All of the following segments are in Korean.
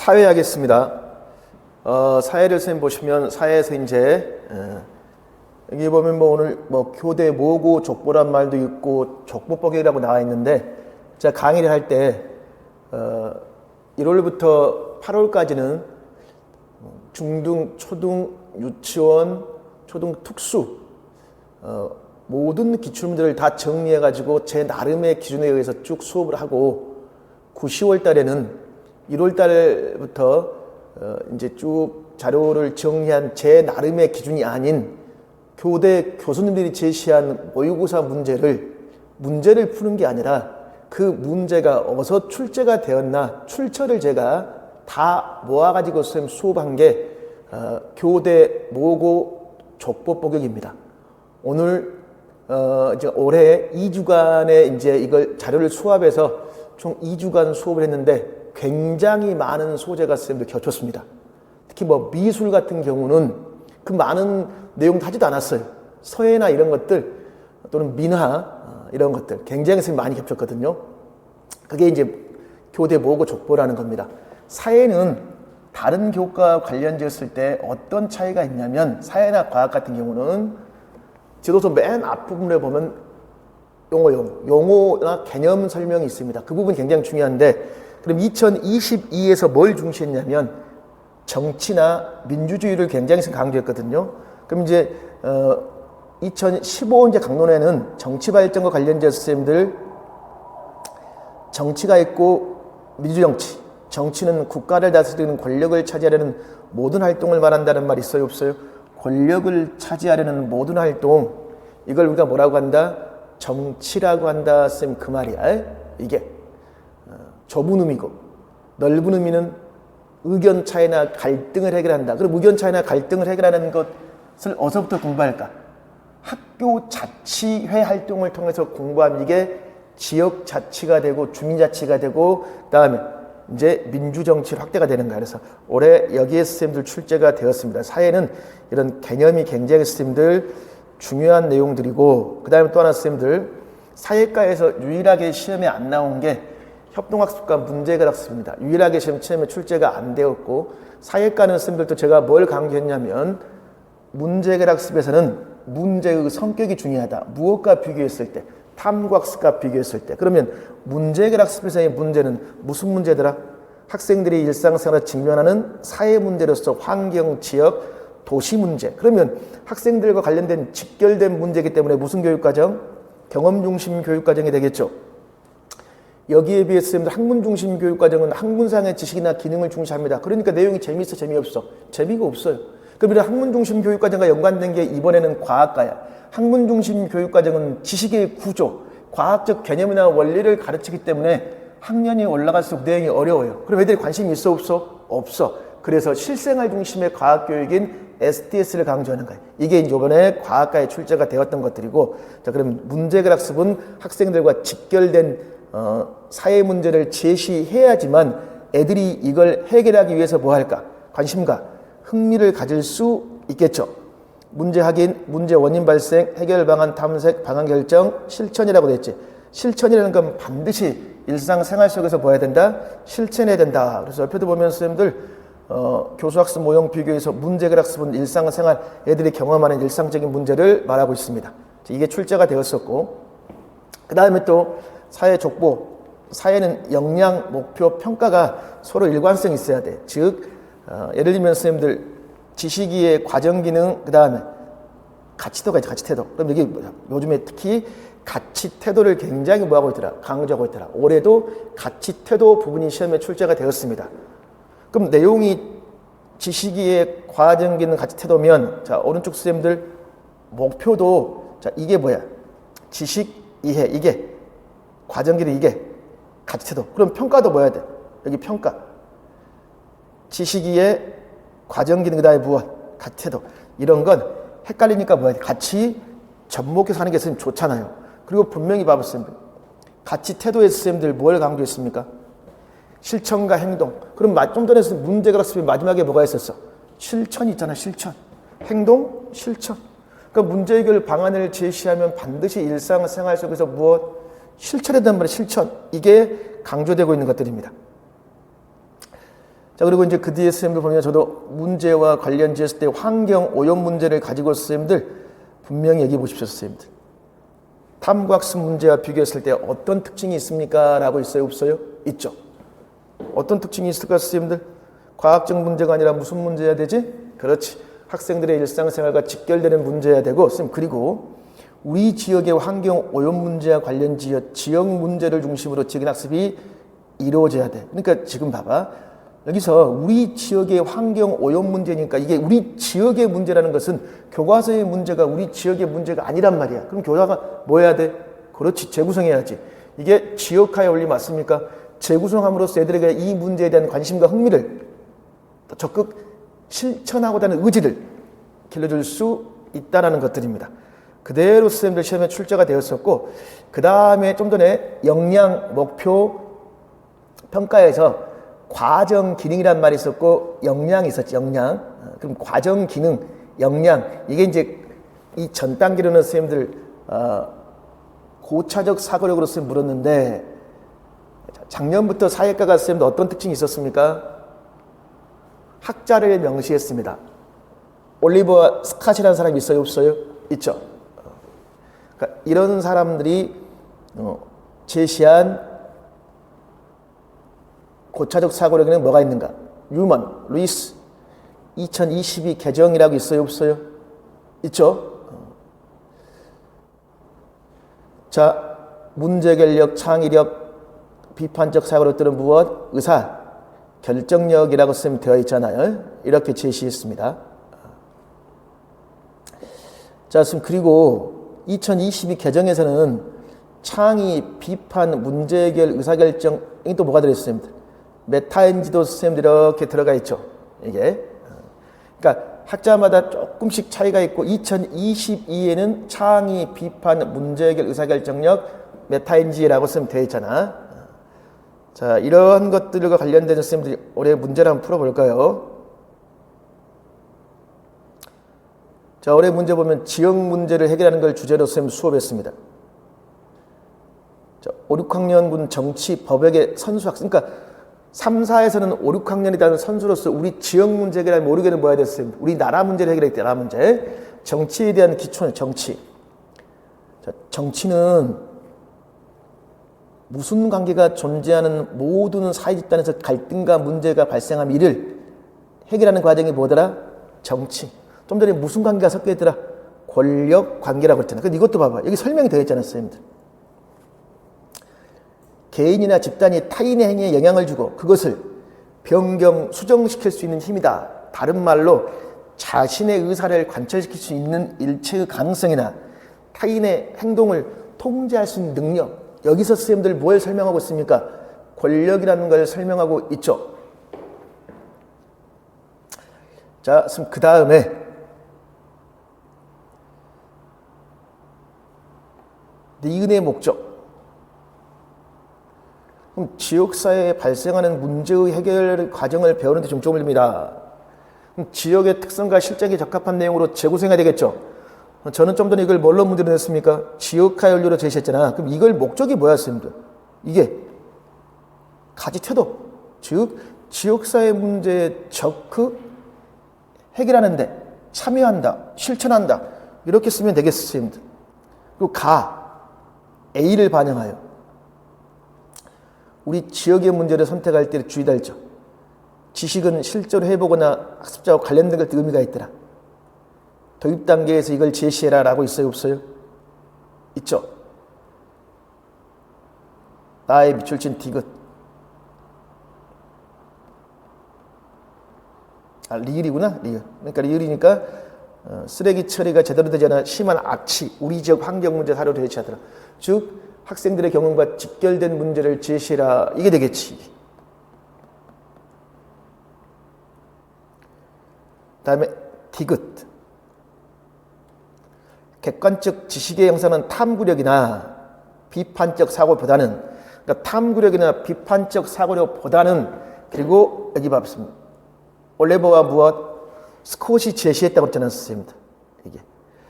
사회 하겠습니다. 사회를 선생님 보시면 사회에서 이제 여기 보면 오늘 교대 모고 족보란 말도 있고 족보법이라고 나와 있는데 제가 강의를 할 때 1월부터 8월까지는 중등, 초등, 유치원, 초등 특수 모든 기출문제를 다 정리해 가지고 제 나름의 기준에 의해서 쭉 수업을 하고 9, 10월 달에는 1월 달부터 이제 쭉 자료를 정리한 제 나름의 기준이 아닌 교대 교수님들이 제시한 모의고사 문제를 푸는 게 아니라 그 문제가 어디서 출제가 되었나 출처를 제가 다 모아가지고 선생님 수업한 게 교대 모고 족보법격입니다. 오늘 이제 올해 2주간의 이제 이걸 자료를 수합해서 총 2주간 수업을 했는데 굉장히 많은 소재가 선생님들 겹쳤습니다. 특히 미술 같은 경우는 그 많은 내용도 하지도 않았어요. 서예나 이런 것들 또는 민화 이런 것들 굉장히 선생님 많이 겹쳤거든요. 그게 이제 교대 모고 족보라는 겁니다. 사회는 다른 교과와 관련지었을 때 어떤 차이가 있냐면 사회나 과학 같은 경우는 지도서 맨 앞부분에 보면 용어나 개념 설명이 있습니다. 그 부분이 굉장히 중요한데 그럼 2022에서 뭘 중시했냐면 정치나 민주주의를 굉장히 강조했거든요. 그럼 이제 2015 이제 강론에는 정치 발전과 관련된 선생님들 정치가 있고 민주정치, 정치는 국가를 다스리는 권력을 차지하려는 모든 활동을 말한다는 말이 있어요, 없어요? 권력을 차지하려는 모든 활동, 이걸 우리가 뭐라고 한다? 정치라고 한다, 쌤, 그 말이야. 이게 좁은 의미고 넓은 의미는 의견 차이나 갈등을 해결한다. 그럼 의견 차이나 갈등을 해결하는 것을 어디서부터 공부할까? 학교 자치회 활동을 통해서 공부하면 이게 지역 자치가 되고 주민 자치가 되고 그다음에 이제 민주정치 확대가 되는 거야. 그래서 올해 여기에 선생님들 출제가 되었습니다. 사회는 이런 개념이 굉장히 선생님들 중요한 내용들이고 그다음에 또 하나 선생님들 사회과에서 유일하게 시험에 안 나온 게 협동학습과 문제결합습니다. 유일하게 시험에 출제가 안 되었고 사회과는 선생님들도 제가 뭘 강조했냐면 문제결합습에서는 문제의 성격이 중요하다. 무엇과 비교했을 때 탐구학습과 비교했을 때 그러면 문제결합습에서의 문제는 무슨 문제더라? 학생들이 일상생활에 직면하는 사회 문제로서 환경, 지역, 도시 문제. 그러면 학생들과 관련된 직결된 문제이기 때문에 무슨 교육과정? 경험 중심 교육과정이 되겠죠. 여기에 비해서 학문 중심 교육과정은 학문상의 지식이나 기능을 중시합니다. 그러니까 내용이 재미있어, 재미없어? 재미가 없어요. 그럼 이런 학문 중심 교육과정과 연관된 게 이번에는 과학과야. 학문 중심 교육과정은 지식의 구조, 과학적 개념이나 원리를 가르치기 때문에 학년이 올라갈수록 내용이 어려워요. 그럼 애들이 관심이 있어, 없어? 없어. 그래서 실생활 중심의 과학교육인 STS를 강조하는 거예요. 이게 이번에 과학과에 출제가 되었던 것들이고, 자, 그럼 문제결합습은 학생들과 직결된 사회 문제를 제시해야지만 애들이 이걸 해결하기 위해서 뭐 할까? 관심과 흥미를 가질 수 있겠죠. 문제 확인, 문제 원인 발생, 해결 방안 탐색, 방안 결정, 실천이라고 됐지. 실천이라는 건 반드시 일상생활 속에서 뭐 해야 된다? 실천해야 된다. 그래서 옆에도 보면 선생님들 교수학습 모형 비교에서 문제결합습은 일상생활 애들이 경험하는 일상적인 문제를 말하고 있습니다. 이게 출제가 되었었고 그 다음에 또 사회 족보, 사회는 역량, 목표, 평가가 서로 일관성이 있어야 돼. 즉 예를 들면 선생님들 지식이의 과정 기능, 그 다음에 가치도가 있죠. 가치태도. 그럼 여기 요즘에 특히 가치태도를 굉장히 뭐하고 있더라? 강조하고 있더라. 올해도 가치태도 부분이 시험에 출제가 되었습니다. 그럼 내용이 지식이의 과정 기능, 가치태도면 자 오른쪽 선생님들 목표도 자 이게 뭐야? 지식 이해 이게 과정 기능 이게 가치태도. 그럼 평가도 뭐야 돼? 여기 평가. 지식이의 과정 기능 그다음에 무엇? 가치태도. 이런 건 헷갈리니까 뭐야 돼? 같이 접목해서 하는 게 선생님 좋잖아요. 그리고 분명히 봐봐 선생님들. 가치태도의 선생님들 뭘 강조했습니까? 실천과 행동. 그럼 좀 전에 문제결합습의 마지막에 뭐가 있었어? 실천이 있잖아. 실천. 행동, 실천. 그러니까 문제 해결 방안을 제시하면 반드시 일상생활 속에서 무엇? 실천해야 된단 말이에요. 실천. 이게 강조되고 있는 것들입니다. 자, 그리고 이제 그 뒤에 선생님들 보면 저도 문제와 관련 지었을 때 환경 오염 문제를 가지고 선생님들 분명히 얘기해 보십시오, 선생님들. 탐구학습 문제와 비교했을 때 어떤 특징이 있습니까? 라고 있어요, 없어요? 있죠. 어떤 특징이 있을까, 선생님들? 과학적 문제가 아니라 무슨 문제여야 되지? 그렇지. 학생들의 일상생활과 직결되는 문제여야 되고, 선생님, 그리고 우리 지역의 환경 오염 문제와 관련 지역 문제를 중심으로 지역 학습이 이루어져야 돼. 그러니까 지금 봐봐. 여기서 우리 지역의 환경 오염 문제니까 이게 우리 지역의 문제라는 것은 교과서의 문제가 우리 지역의 문제가 아니란 말이야. 그럼 교사가 뭐 해야 돼? 그렇지, 재구성해야지. 이게 지역화의 원리 맞습니까? 재구성함으로써 애들에게 이 문제에 대한 관심과 흥미를 적극 실천하고자 하는 의지를 길러줄 수 있다는 것들입니다. 그대로 선생님들 시험에 출제가 되었었고, 그 다음에 좀 전에 역량 목표 평가에서 과정 기능이란 말이 있었고 역량이 있었지. 역량. 그럼 과정 기능, 역량, 이게 이제 이 전 단계로는 선생님들 고차적 사고력으로 선생님 물었는데, 작년부터 사회과가 선생님들 어떤 특징이 있었습니까? 학자를 명시했습니다. 올리버 스캇이라는 사람이 있어요, 없어요? 있죠. 그러니까 이런 사람들이 제시한 고차적 사고력에는 뭐가 있는가? 뉴먼, 루이스 2022 개정이라고 있어요, 없어요? 있죠? 자, 문제결력, 창의력, 비판적 사고력들은 무엇? 의사, 결정력이라고 쓰면 되어 있잖아요. 이렇게 제시했습니다. 자, 그리고 2022 개정에서는 창의, 비판, 문제해결, 의사결정이 또 뭐가 들어있습니다. 메타인지도 선생님들 이렇게 들어가 있죠. 이게. 그러니까 학자마다 조금씩 차이가 있고 2022에는 창의, 비판, 문제해결, 의사결정력, 메타인지라고 쓰면 되어 있잖아. 자, 이런 것들과 관련된 선생님들이 올해 문제를 한번 풀어볼까요? 자, 올해 문제 보면 지역 문제를 해결하는 걸 주제로 선생님 수업했습니다. 자, 5, 6학년군 정치, 법역의 선수 학생. 그러니까 3, 4에서는 5, 6학년이라는 선수로서 우리 지역 문제 해결하면 모르게는 뭐 해야 됐어요? 우리 나라 문제를 해결해야 돼, 나라 문제. 정치에 대한 기초는 정치. 자, 정치는 무슨 관계가 존재하는 모든 사회 집단에서 갈등과 문제가 발생하면 이를 해결하는 과정이 뭐더라? 정치. 좀 전에 무슨 관계가 섞여 있더라? 권력 관계라고 했잖아. 근데 이것도 봐봐. 여기 설명이 되어 있잖아, 선생님들. 개인이나 집단이 타인의 행위에 영향을 주고 그것을 변경, 수정시킬 수 있는 힘이다. 다른 말로 자신의 의사를 관철시킬 수 있는 일체의 가능성이나 타인의 행동을 통제할 수 있는 능력. 여기서 선생님들 뭘 설명하고 있습니까? 권력이라는 걸 설명하고 있죠. 자, 그 다음에 니은의 목적. 그럼 지역사회에 발생하는 문제의 해결 과정을 배우는 데 중점을 둡니다. 그럼 지역의 특성과 실정에 적합한 내용으로 재구성해야 되겠죠. 저는 좀 전에 이걸 뭘로 문제를 냈습니까? 지역화 연료로 제시했잖아. 그럼 이걸 목적이 뭐였습니까? 이게 가지 태도, 즉 지역사회 문제에 적극 해결하는데 참여한다, 실천한다, 이렇게 쓰면 되겠습니다. 그리고 A를 반영하여 우리 지역의 문제를 선택할 때 주의할 점. 지식은 실제로 해보거나 학습자와 관련된 것들 의미가 있더라. 도입 단계에서 이걸 제시해라 라고 있어요, 없어요? 있죠. 나의 밑줄친 디귿. 리을이구나, 리을. 그러니까 리을이니까 쓰레기 처리가 제대로 되지 않아 심한 악취, 우리 지역 환경 문제 사료를 제시하더라. 즉 학생들의 경험과 직결된 문제를 제시해라. 이게 되겠지. 다음에 디귿. 객관적 지식의 형성은 탐구력이나 비판적 사고보다는, 그러니까 탐구력이나 비판적 사고력보다는, 그리고 여기 봤습니다. 올레버가 무엇? 스콧이 제시했다고 했잖아요, 선생님들. 이게.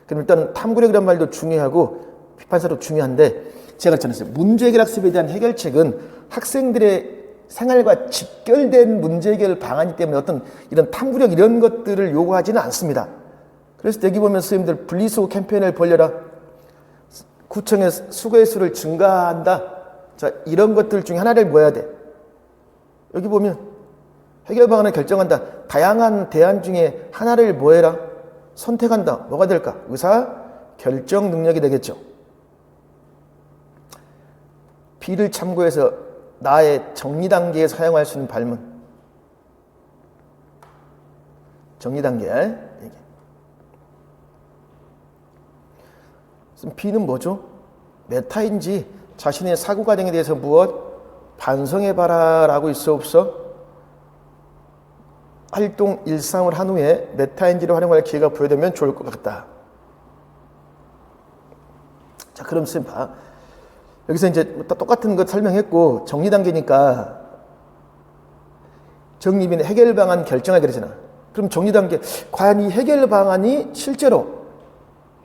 그럼 일단 탐구력이란 말도 중요하고 비판사도 중요한데, 제가 전했어요. 문제 해결 학습에 대한 해결책은 학생들의 생활과 직결된 문제 해결 방안이기 때문에 어떤 이런 탐구력 이런 것들을 요구하지는 않습니다. 그래서 여기 보면 선생님들 분리수거 캠페인을 벌려라. 구청의 수거의 수를 증가한다. 자, 이런 것들 중에 하나를 뭐 해야 돼? 여기 보면 해결 방안을 결정한다. 다양한 대안 중에 하나를 뭐 해라? 선택한다. 뭐가 될까? 의사 결정 능력이 되겠죠. B를 참고해서 나의 정리 단계에 사용할 수 있는 발문. 정리 단계. B는 뭐죠? 메타인지 자신의 사고 과정에 대해서 무엇 반성해봐라 라고 있어 없어? 활동 일상을 한 후에 메타인지를 활용할 기회가 부여되면 좋을 것 같다. 자, 그럼 쌤 봐. 여기서 이제 똑같은 것 설명했고 정리 단계니까 정립인 해결 방안 결정하게 그러잖아. 그럼 정리 단계 과연 이 해결 방안이 실제로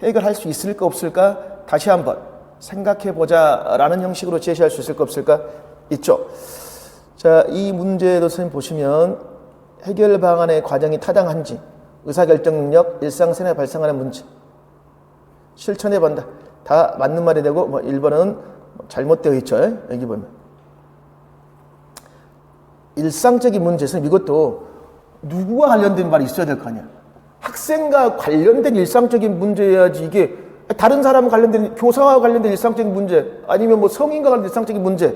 해결할 수 있을까 없을까 다시 한번 생각해 보자라는 형식으로 제시할 수 있을까 없을까? 있죠. 자, 이 문제도 선생님 보시면 해결 방안의 과정이 타당한지 의사결정 능력, 일상생활에 발생하는 문제 실천해 본다. 다 맞는 말이 되고 뭐 1번은 잘못되어 있죠. 여기 보면 일상적인 문제에서는 이것도 누구와 관련된 말이 있어야 될 거 아니야. 학생과 관련된 일상적인 문제여야지. 이게 다른 사람 관련된 교사와 관련된 일상적인 문제 아니면 뭐 성인과 관련된 일상적인 문제.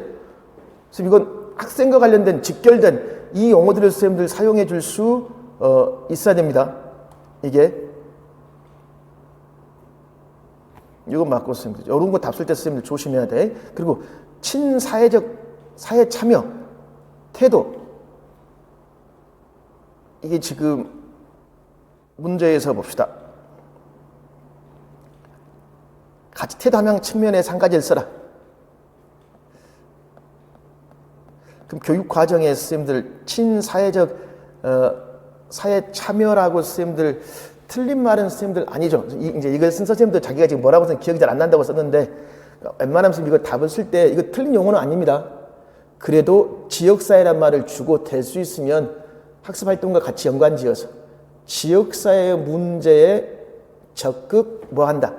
그래서 이건 학생과 관련된 직결된 이 용어들을 선생님들 사용해 줄 수 있어야 됩니다. 이게 이건 맞고 선생님들 이런 거 답 쓸 때 선생님들 조심해야 돼. 그리고 친사회적 사회 참여 태도 이게 지금 문제에서 봅시다. 같이 태도 함양 측면에서 한 가지를 써라. 그럼 교육 과정에 선생님들 친사회적 사회 참여라고 선생님들 틀린 말은 선생님들 아니죠. 이제 이걸 쓴 선생님들 자기가 지금 뭐라고 해서 기억이 잘 안 난다고 썼는데 웬만하면 이거 답을 쓸 때 이거 틀린 용어는 아닙니다. 그래도 지역사회란 말을 주고 될 수 있으면 학습활동과 같이 연관지어서 지역사회 문제에 적극 뭐한다?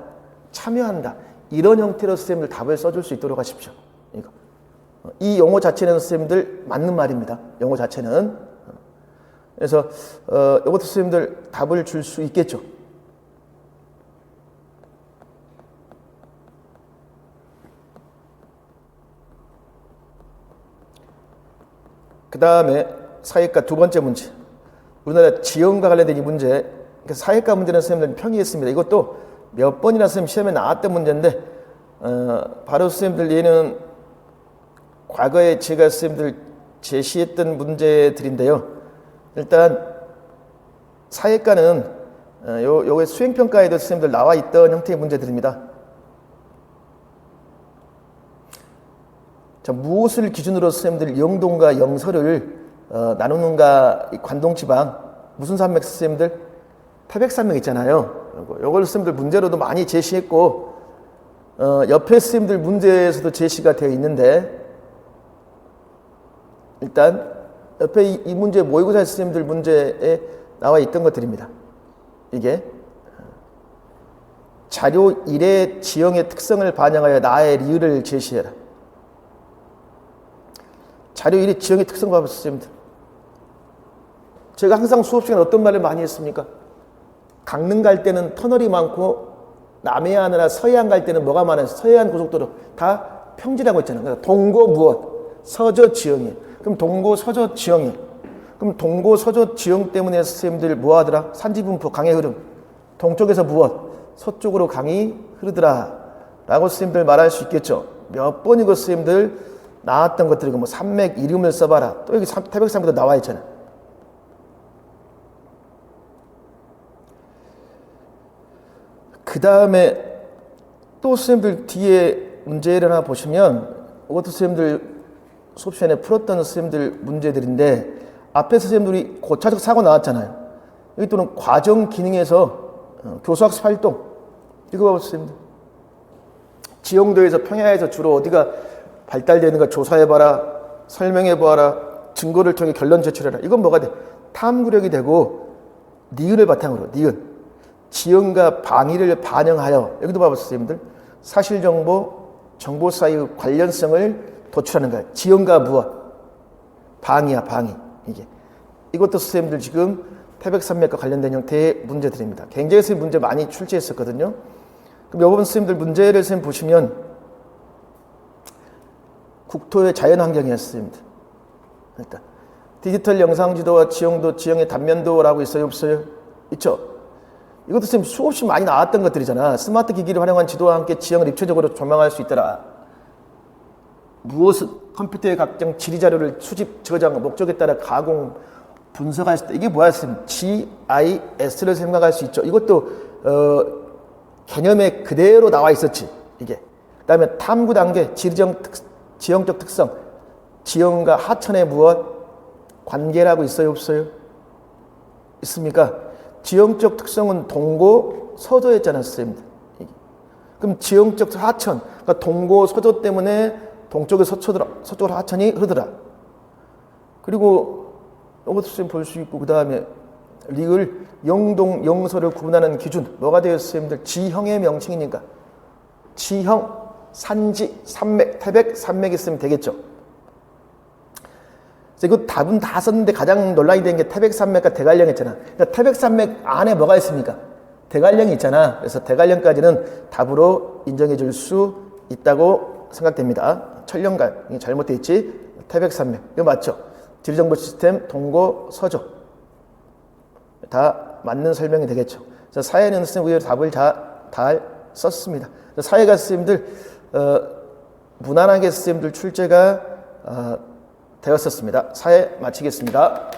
참여한다. 이런 형태로 선생님들 답을 써줄 수 있도록 하십시오. 이거. 이 용어 자체는 선생님들 맞는 말입니다. 용어 자체는. 그래서 이것도 선생님들 답을 줄 수 있겠죠. 그 다음에 사회과 두 번째 문제. 우리나라 지형과 관련된 이 문제. 사회과 문제는 선생님들 평이했습니다. 이것도 몇 번이나 선생님 시험에 나왔던 문제인데 바로 선생님들 얘는 과거에 제가 선생님들 제시했던 문제들인데요. 일단 사회과는 요게 수행평가에도 선생님들 나와 있던 형태의 문제들입니다. 자, 무엇을 기준으로 선생님들 영동과 영서를 나누는가? 관동지방 무슨 산맥 선생님들? 태백산맥 있잖아요. 요걸 선생님들 문제로도 많이 제시했고 옆에 선생님들 문제에서도 제시가 되어 있는데 일단 옆에 이 문제 모의고사 선생님들 문제에 나와 있던 것들입니다. 이게 자료 1의 지형의 특성을 반영하여 나의 리을을 제시해라. 자료 1의 지형의 특성 봐보세요, 선생님들. 제가 항상 수업 시간에 어떤 말을 많이 했습니까? 강릉 갈 때는 터널이 많고 남해안이나 서해안 갈 때는 뭐가 많아요? 서해안 고속도로 다 평지라고 했잖아요. 그러니까 동고 무엇? 서저 지형이에요. 그럼 동고 서저 지형이에요. 그럼 동고 서저 지형 때문에 선생님들 뭐 하더라? 산지 분포, 강의 흐름. 동쪽에서 무엇? 서쪽으로 강이 흐르더라. 라고 선생님들 말할 수 있겠죠. 몇 번이고 선생님들 나왔던 것들이고 뭐 산맥 이름을 써봐라. 또 여기 태백산맥도 나와 있잖아요. 그 다음에 또 선생님들 뒤에 문제를 하나 보시면 이것도 선생님들 수업 시간에 풀었던 선생님들 문제들인데 앞에 선생님들이 고차적 사고 나왔잖아요. 여기 또는 과정 기능에서 교수학습 활동 이거 봐보세요. 선생님들. 지형도에서 평야에서 주로 어디가 발달되는가 조사해봐라. 설명해 보아라, 증거를 통해 결론 제출해라. 이건 뭐가 돼? 탐구력이 되고 니은을 바탕으로 지연과 방위를 반영하여 여기도 봐보세요 선생님들. 사실정보, 정보 사이의 관련성을 도출하는 거예요. 지연과 무엇? 방위야 방위. 이것도 선생님들 지금 태백산맥과 관련된 형태의 문제들입니다. 경제에서 문제 많이 출제했었거든요. 그럼 이번 선생님들 문제를 선생님 보시면 국토의 자연환경이었습니다. 일단 디지털 영상지도와 지형도, 지형의 단면도라고 있어요 없어요? 있죠. 이것도 선생님 수없이 많이 나왔던 것들이잖아. 스마트 기기를 활용한 지도와 함께 지형을 입체적으로 조명할 수 있더라. 무엇은 컴퓨터의 각종 지리자료를 수집, 저장, 목적에 따라 가공, 분석할 수 있다. 이게 뭐야 선생님? GIS를 생각할 수 있죠. 이것도 개념에 그대로 나와 있었지. 그 다음에 탐구 단계, 지형적 특성, 지형과 하천의 무엇? 관계라고 있어요 없어요? 있습니까? 지형적 특성은 동고, 서조였잖아요 선생님들. 그럼 지형적 하천, 그러니까 동고, 서조 때문에 동쪽에 서쪽으로 하천이 흐르더라. 그리고 이것도 선생님 볼 수 있고, 그 다음에 리을 영동, 영서를 구분하는 기준 뭐가 되어요 선생님들? 지형의 명칭이니까 지형, 산지, 산맥, 태백, 산맥이 있으면 되겠죠. 그래서 이거 답은 다 썼는데 가장 논란이 된 게 태백산맥과 대관령 있잖아. 그러니까 태백산맥 안에 뭐가 있습니까? 대관령이 있잖아. 그래서 대관령까지는 답으로 인정해 줄 수 있다고 생각됩니다. 천령간 잘못돼 있지. 태백산맥 이거 맞죠? 지리정보 시스템 동고 서조 다 맞는 설명이 되겠죠. 그래서 사회는 선생님 의외로 답을 다 썼습니다. 사회가 선생님들 무난하게 선생님들 출제가 되었었습니다. 사회 마치겠습니다.